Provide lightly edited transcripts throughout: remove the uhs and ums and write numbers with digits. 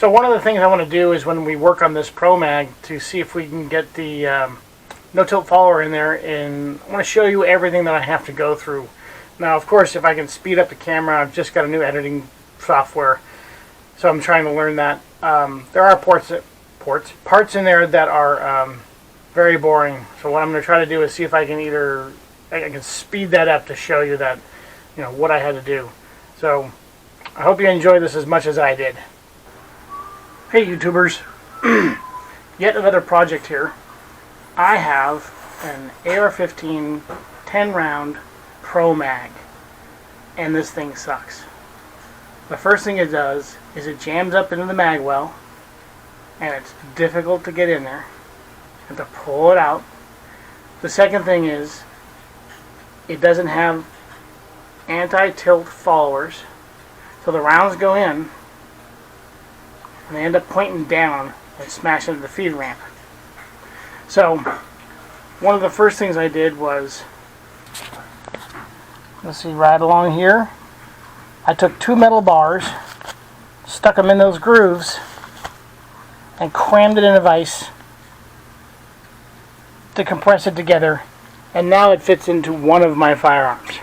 So one of the things I want to do is when we work on this Pro Mag to see if we can get the no-tilt follower in there, and I want to show you everything that I have to go through. Now, of course, if I can speed up the camera, I've just got a new editing software, so I'm trying to learn that. There are parts in there that are very boring. So what I'm going to try to do is see if I can I can speed that up to show you that, what I had to do. So I hope you enjoy this as much as I did. Hey YouTubers, yet another project here. I have an AR-15 10 round Pro Mag, and this thing sucks. The first thing it does is it jams up into the mag well, and it's difficult to get in there. You have to pull it out. The second thing is it doesn't have anti-tilt followers, so the rounds go in and they end up pointing down and smash into the feed ramp. So one of the first things I did was, let's see, right along here, I took 2 metal bars, stuck them in those grooves, and crammed it in a vise to compress it together, and now it fits into one of my firearms.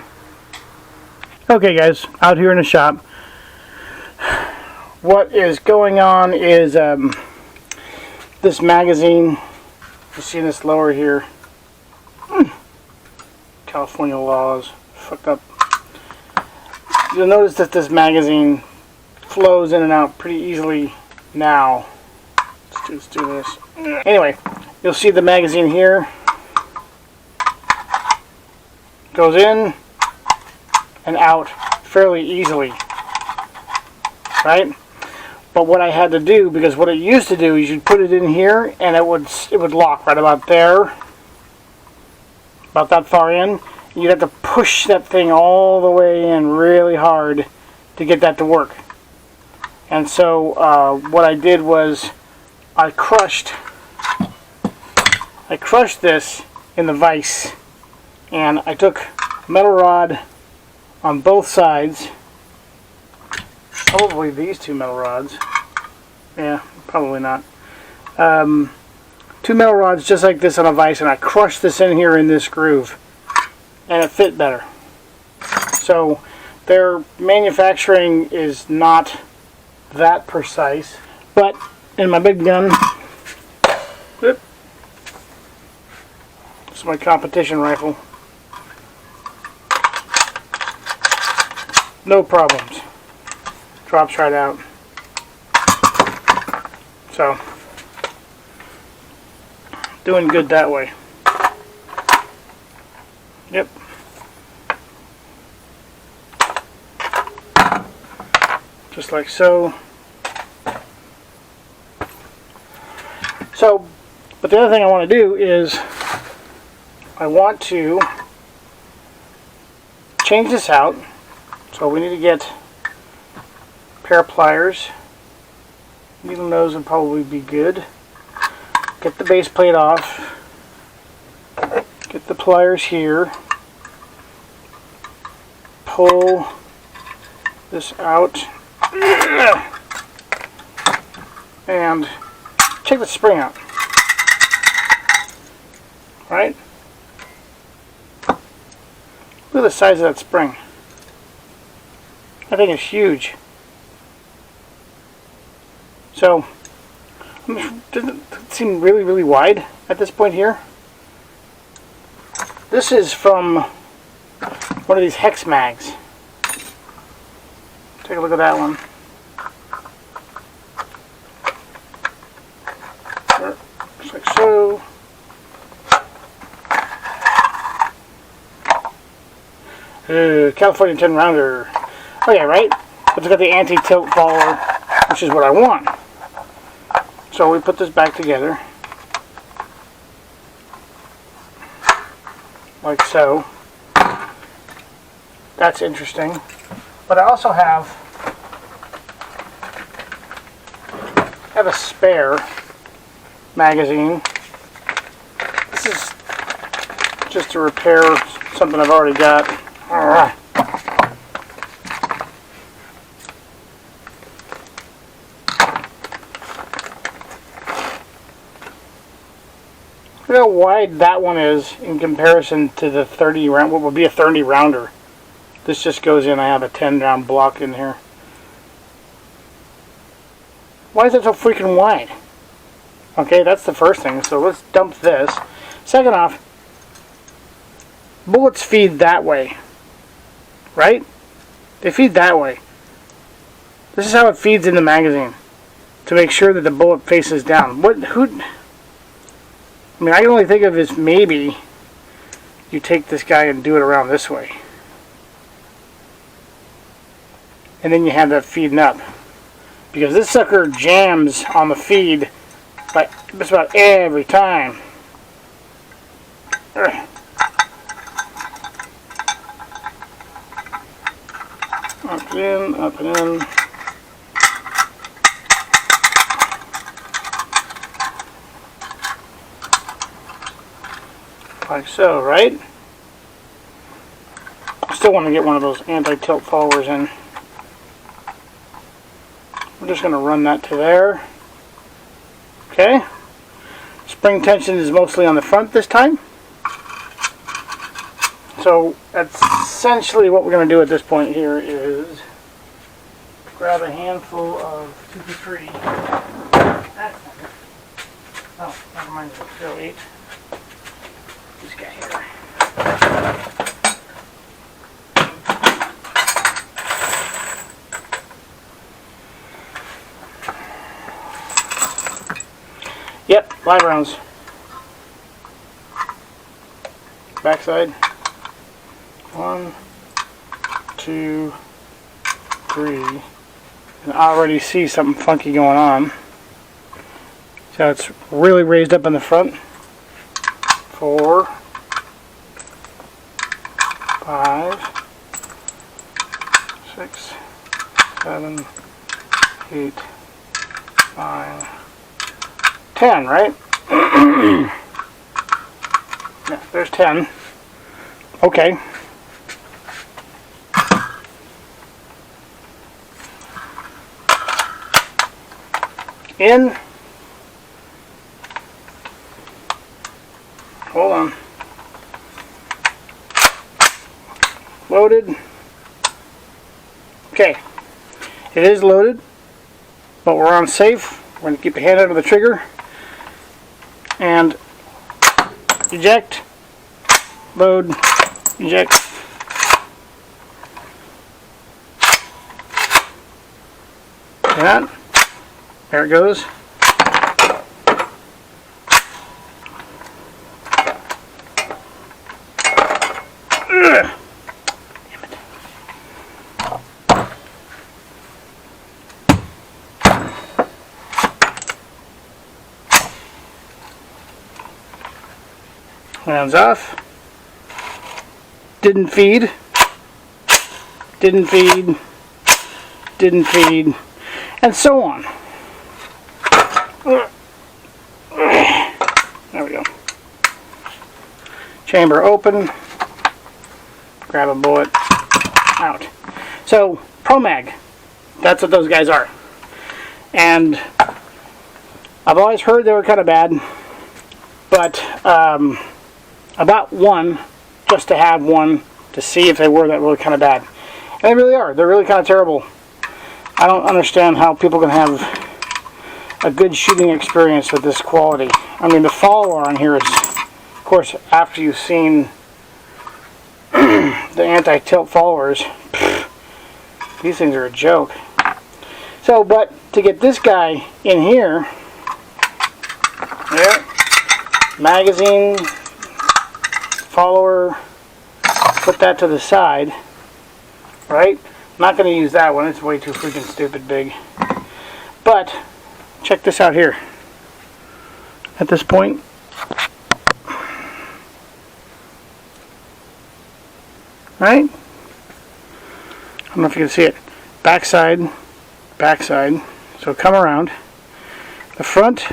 Okay guys, out here in the shop, what is going on is this magazine, you see this lower here, California laws, fucked up. You'll notice that this magazine flows in and out pretty easily now. Let's do this. Anyway, you'll see the magazine here goes in and out fairly easily, right? But what I had to do, because what it used to do is you'd put it in here and it would lock right about there, about that far in. You'd have to push that thing all the way in really hard to get that to work. And so what I did was I crushed this in the vise, and I took metal rod on both sides, probably these 2 metal rods, yeah, probably not, 2 metal rods just like this on a vise, and I crushed this in here in this groove, and it fit better. So their manufacturing is not that precise, but in my big gun, whoop, this is my competition rifle, no problems, drops right out. So doing good that way. Yep. Just like so. So, but the other thing I want to do is I want to change this out. So we need to get a pair of pliers. Needle nose would probably be good. Get the base plate off. Get the pliers here. Pull this out. And take the spring out. Right? Look at the size of that spring. That thing is huge. So, doesn't it seem really, really wide at this point here? This is from one of these hex mags. Take a look at that one. Just like so. California 10 rounder. Oh yeah, right? But it's got the anti-tilt follower, which is what I want. So we put this back together. Like so. That's interesting. But I also have a spare magazine. This is just to repair something I've already got. Look how wide that one is in comparison to the 30 round, what would be a 30 rounder. This just goes in, I have a 10 round block in here. Why is it so freaking wide? Okay, that's the first thing, so let's dump this. Second off, bullets feed that way, right? They feed that way. This is how it feeds in the magazine, to make sure that the bullet faces down. I mean, I can only think of is maybe you take this guy and do it around this way. And then you have that feeding up. Because this sucker jams on the feed like just about every time. Up and in, up and in. Like so, right? I still want to get one of those anti-tilt followers in. We're just going to run that to there. Okay. Spring tension is mostly on the front this time. So that's essentially what we're going to do at this point here is grab a handful of 223. Oh, never mind, 08. This guy here. Yep, 5 rounds. Backside. 1, 2, 3. And I already see something funky going on. So it's really raised up in the front. 4, 5, 6, 7, 8, 9, 10, right? Yeah, there's 10. Okay. In. Hold on. Loaded. Okay. It is loaded, but we're on safe. We're going to keep the hand out of the trigger. And eject. Load. Eject. That. There it goes. Damn it. Hands off. Didn't feed. Didn't feed. Didn't feed. And so on. There we go. Chamber open. Grab a bullet. Out. So, ProMag. That's what those guys are. And I've always heard they were kind of bad. But I bought one just to have one to see if they were that really kind of bad. And they really are. They're really kind of terrible. I don't understand how people can have a good shooting experience with this quality. I mean, the follower on here is, of course, after you've seen the anti-tilt followers, these things are a joke. So, but to get this guy in here, there, magazine, follower, put that to the side, right? I'm not going to use that one, it's way too freaking stupid big. But, check this out here. At this point, right? I don't know if you can see it. Backside, backside. So come around. The front,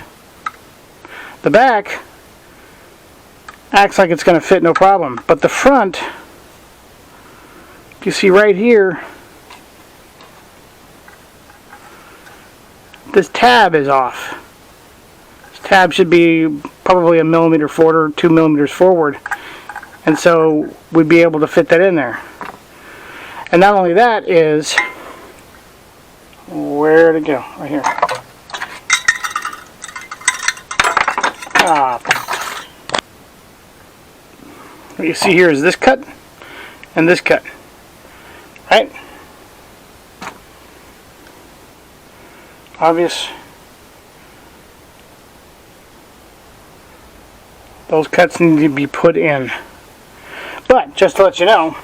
the back acts like it's going to fit no problem. But the front, you see right here, this tab is off. This tab should be probably 1mm forward or 2mm forward, and so we'd be able to fit that in there. And not only that is, where'd it go? Right here. What you see here is this cut and this cut, right? Obvious. Those cuts need to be put in. But just to let you know,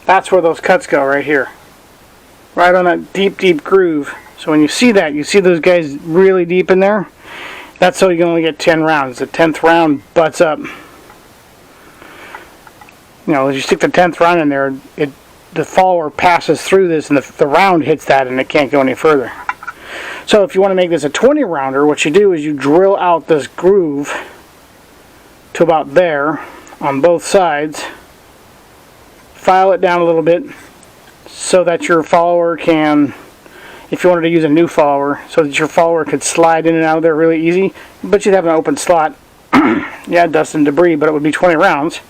that's where those cuts go, right here. Right on that deep, deep groove. So when you see that, you see those guys really deep in there? That's so you can only get 10 rounds. The 10th round butts up. You know, as you stick the 10th round in there, the follower passes through this and the round hits that and it can't go any further. So if you want to make this a 20 rounder, what you do is you drill out this groove to about there on both sides, file it down a little bit so that your follower can, if you wanted to use a new follower, so that your follower could slide in and out of there really easy, but you'd have an open slot. Yeah, dust and debris, but it would be 20 rounds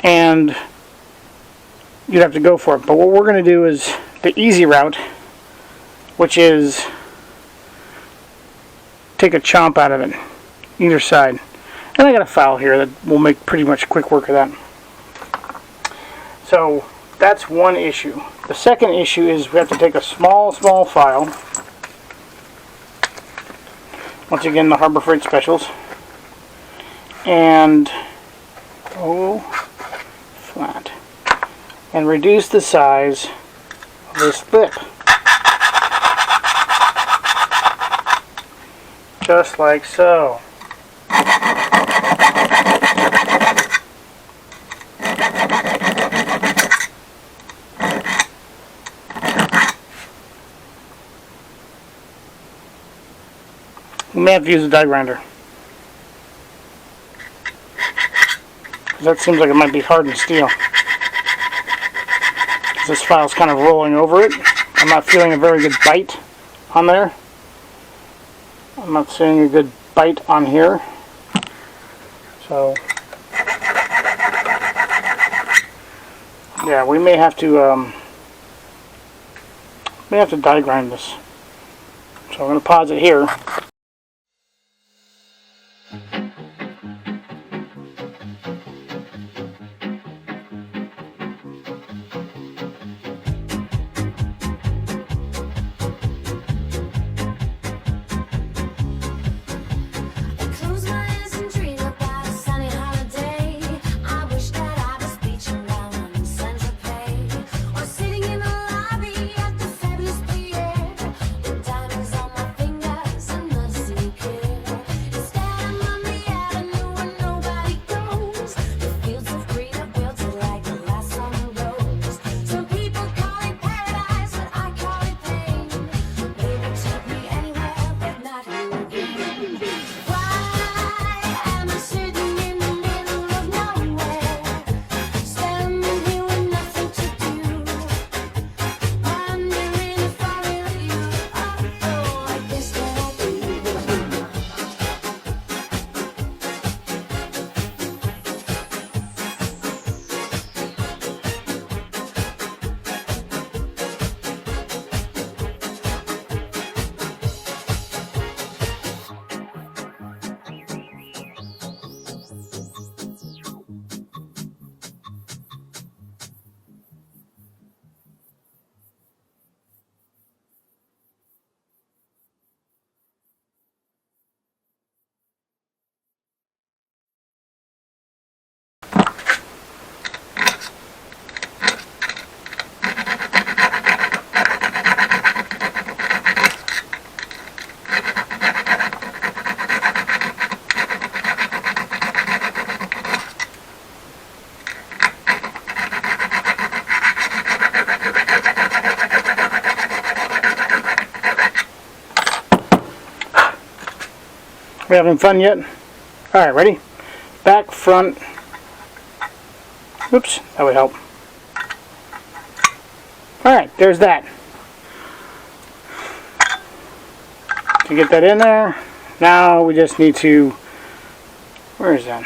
and you'd have to go for it. But what we're going to do is the easy route, which is take a chomp out of it, either side. And I got a file here that will make pretty much quick work of that. So that's one issue. The second issue is we have to take a small file. Once again, the Harbor Freight Specials. And go flat. And reduce the size of this lip. Just like so. We may have to use a die grinder. That seems like it might be hardened steel. This file's kind of rolling over it. I'm not feeling a very good bite on there. I'm not seeing a good bite on here. So, yeah, we may have to die grind this. So I'm going to pause it here. We having fun yet? Alright, ready? Back, front. Oops, that would help. Alright, there's that. To get that in there, Now we just need to, where is that?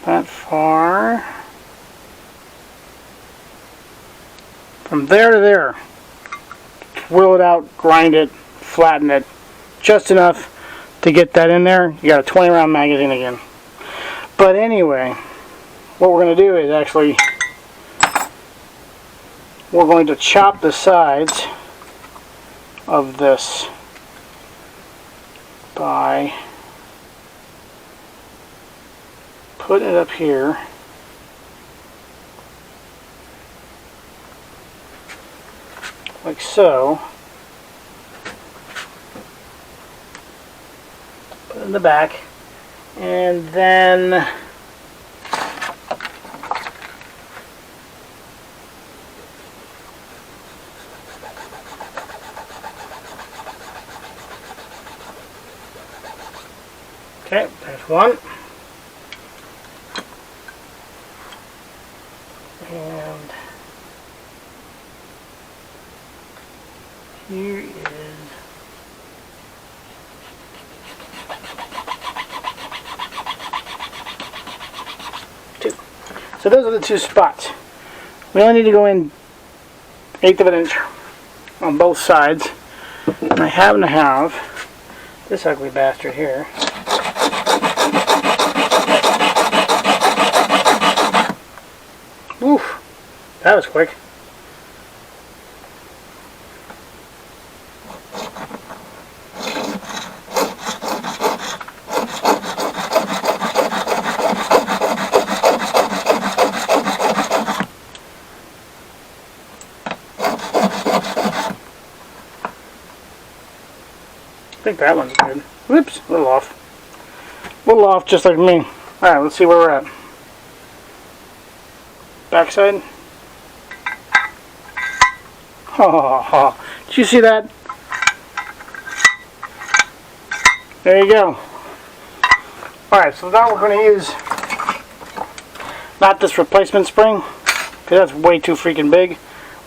That far. From there to there. Whirl it out, grind it, flatten it. Just enough to get that in there. You got a 20 round magazine again. But anyway, what we're going to do is actually, we're going to chop the sides of this by putting it up here. Like so. Put it in the back. And then okay, there's one. And here is two. So those are the two spots. We only need to go in 1/8 of an inch on both sides. And I happen to have this ugly bastard here. Oof, that was quick. I think that one's good. Whoops, a little off. A little off, just like me. Alright, let's see where we're at. Backside. Oh, did you see that? There you go. Alright, so now we're going to use not this replacement spring, because that's way too freaking big.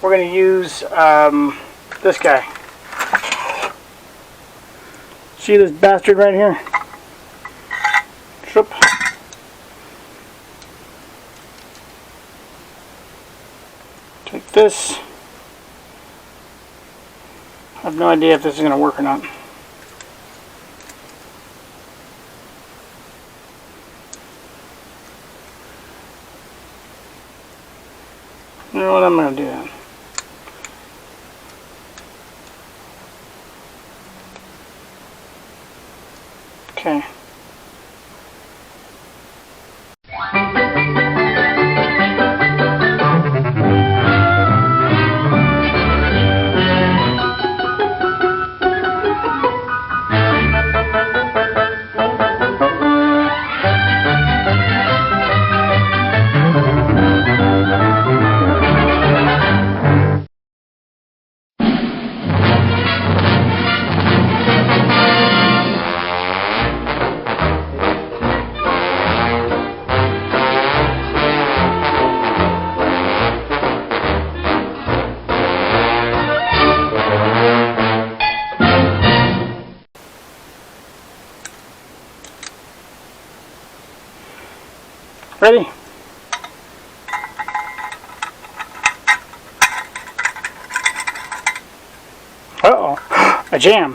We're going to use this guy. See this bastard right here? Shoop. Take this. I have no idea if this is going to work or not. You know what, I'm going to do that. Okay. Ready? Uh-oh, a jam.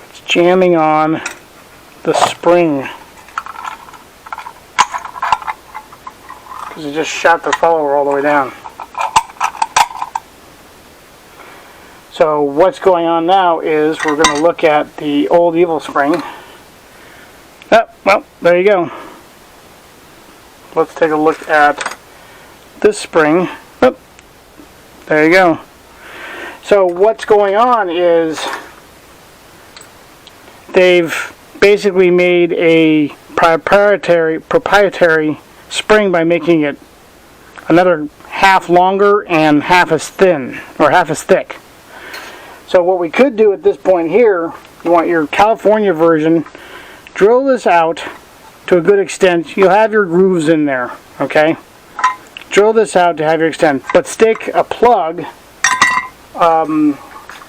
It's jamming on the spring. Because it just shot the follower all the way down. So what's going on now is we're going to look at the old evil spring. Oh, well, there you go. Let's take a look at this spring. Oh, there you go. So what's going on is they've basically made a proprietary spring by making it another half longer and half as thin, or half as thick. So what we could do at this point here, you want your California version, drill this out to a good extent. You'll have your grooves in there, okay? Drill this out to have your extent, but stick a plug,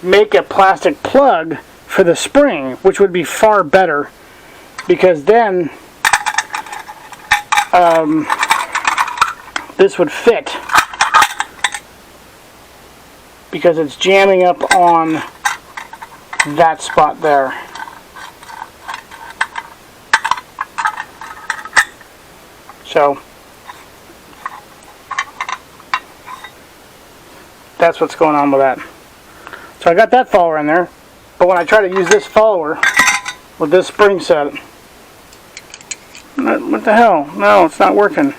make a plastic plug for the spring, which would be far better, because then this would fit, because it's jamming up on that spot there. So that's what's going on with that. So I got that follower in there, but when I try to use this follower with this spring set, what the hell? No, it's not working.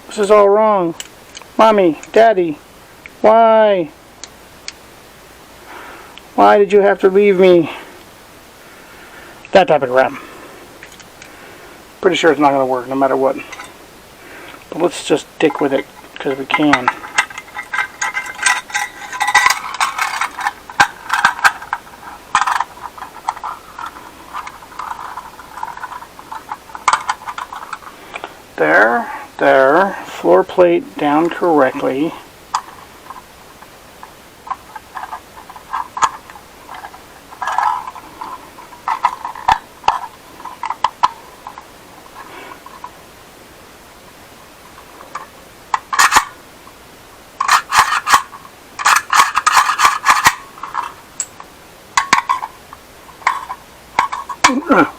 This is all wrong. Mommy, Daddy, why? Why did you have to leave me? That type of crap. Pretty sure it's not going to work no matter what. But let's just stick with it because we can. There, floor plate down correctly.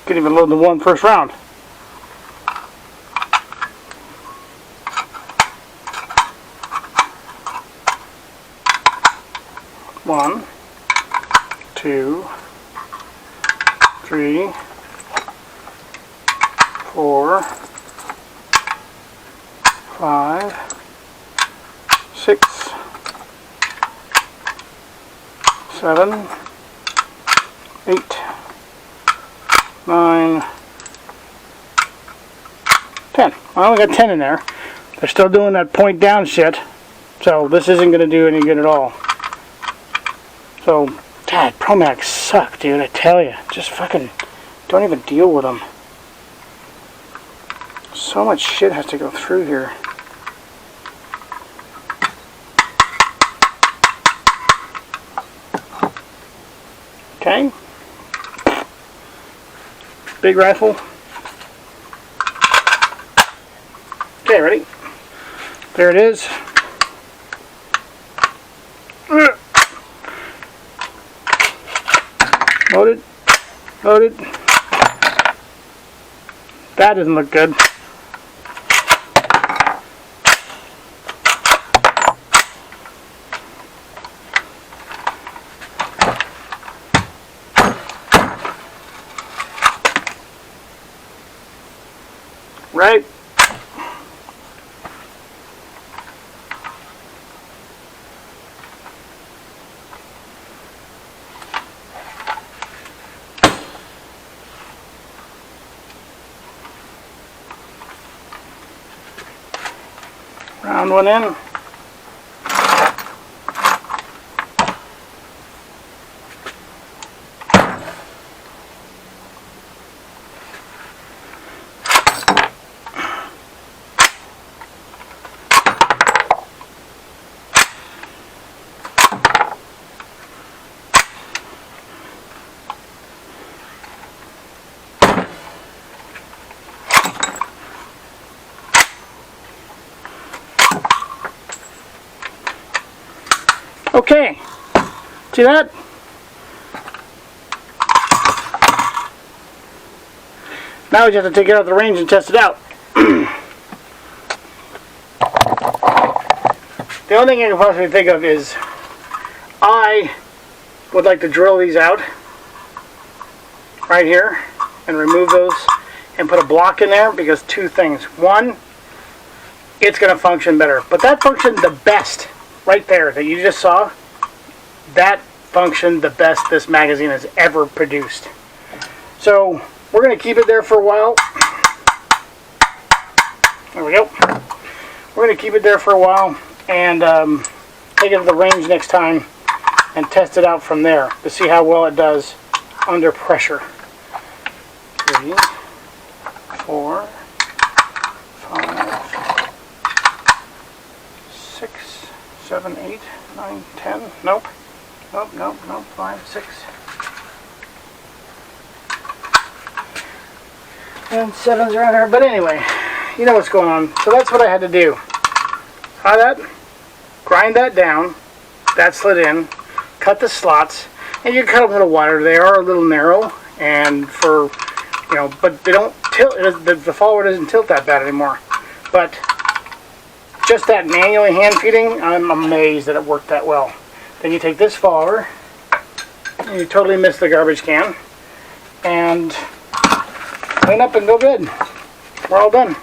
Couldn't even load the one first round. One, two, three, 4, 5, 6, 7, 8, 9, 10. I only got 10 in there. They're still doing that point down shit, so this isn't going to do any good at all. So, God, ProMags suck, dude, I tell you. Just fucking don't even deal with them. So much shit has to go through here. Okay. Big rifle. Okay, ready? There it is. Loaded. Loaded. That doesn't look good. Right? Round one in. Okay, see that? Now we just have to take it out of the range and test it out. The only thing I can possibly think of is I would like to drill these out right here and remove those and put a block in there, because two things. One, it's going to function better, but that functioned the best. Right there that you just saw, that functioned the best this magazine has ever produced. So we're going to keep it there for a while. There we go. We're going to keep it there for a while and take it to the range next time and test it out from there to see how well it does under pressure. 3, 4, 5, 6, 7, 8, 9, 10. Nope. Nope, nope, nope. 5, 6. And 7's around there. But anyway, you know what's going on. So that's what I had to do. Tie that, grind that down. That slid in. Cut the slots. And you cut them a little wider. They are a little narrow. And for, you know, but they don't tilt. The follower doesn't tilt that bad anymore. But just that manually hand feeding, I'm amazed that it worked that well. Then you take this follower, and you totally miss the garbage can, and clean up and go good. We're all done.